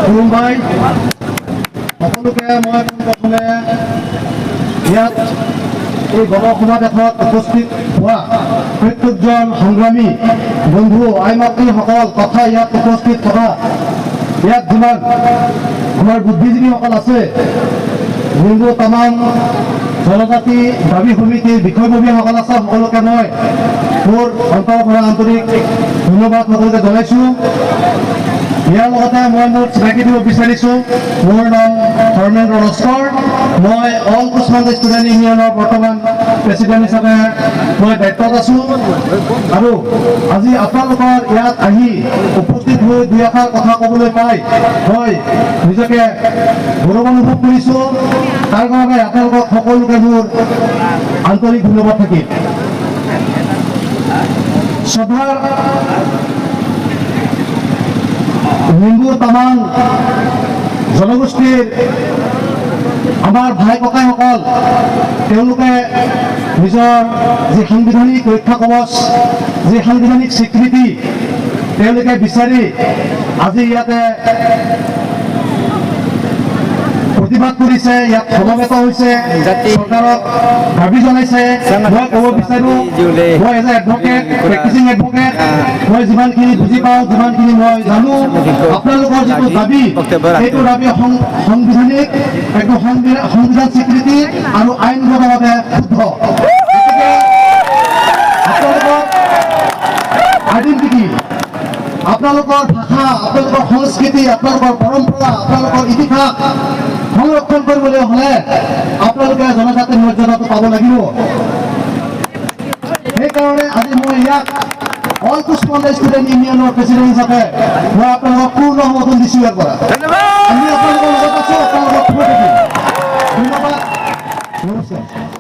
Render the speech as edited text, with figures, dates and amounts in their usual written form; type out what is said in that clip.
খুলুমবাই সকলোকে মই প্ৰথমে ইয়াত এই গণসমাবেশত উপস্থিত হোৱা প্ৰত্যেকজন সংগ্ৰামী বন্ধু আই মাতৃসকল তথা ইয়াত উপস্থিত থকা ইয়াত যিমান আমাৰ বুদ্ধিজীৱীসকল আছে যোনবোৰ তামাম জনজাতি দাবী সমিতিৰ বিষয়ববীয়াসকল আছে সকলোকে মই মোৰ অন্তৰৰ পৰা আন্তৰিক ধন্যবাদ সকলোকে জনাইছোঁ। ইয়াৰ লগতে মই মোৰ চিনাকি দিব বিচাৰিছোঁ। মোৰ নাম ধৰ্মেন্দ্ৰ লস্কৰ। মই অল কুশমাণ্ডা ষ্টুডেণ্ট ইউনিয়নৰ বৰ্তমান প্ৰেচিডেণ্ট হিচাপে মই দায়িত্বত আছোঁ আৰু আজি আপোনালোকৰ ইয়াত আহি উপস্থিত হৈ দুই এষাৰ কথা ক'বলৈ পাই মই নিজকে গৌৰৱ অনুভৱ কৰিছোঁ। তাৰ কাৰণে আপোনালোকক সকলোকে মোৰ আন্তৰিক ধন্যবাদ থাকিল। শ্ৰদ্ধাৰ হিন্দু তামাং জনগোষ্ঠীৰ আমাৰ ভাই ককাইসকল তেওঁলোকে নিজৰ যি সাংবিধানিক ৰক্ষা কৱচ যি সাংবিধানিক স্বীকৃতি তেওঁলোকে বিচাৰি আজি ইয়াতে প্ৰতিবাদ কৰিছে, ইয়াত সমবেত হৈছে, চৰকাৰক দাবী জনাইছে। মই ক'ব বিচাৰোঁ মই as a advocate practising advocate মই যিমানখিনি বুজি পাওঁ যিমানখিনি মই জানো আপোনালোকৰ যিটো দাবী সেইটো দাবী সাংবিধানিক একদম সংবিধান স্বীকৃতি আৰু আইনগতভাৱে শুদ্ধ। গতিকে আপোনালোকৰ আইডেণ্টিটি আপোনালোকৰ ভাষা আপোনালোকৰ সংস্কৃতি আপোনালোকৰ পৰম্পৰা আপোনালোকৰ ইতিহাস সংৰক্ষণ কৰিবলৈ হ'লে আপোনালোকে জনজাতিৰ মৰ্যাদাটো পাব লাগিব। সেইকাৰণে আজি মই ইয়াক অল কুশমাণ্ডা ষ্টুডেণ্ট ইউনিয়নৰ প্ৰেচিডেণ্ট হিচাপে মই আপোনালোকক পূৰ্ণ সমৰ্থন দিছোঁ। ইয়াৰ পৰা আমি আপোনালোকৰ লগত আছোঁ, আপোনালোকক ধন্যবাদ, নমস্কাৰ।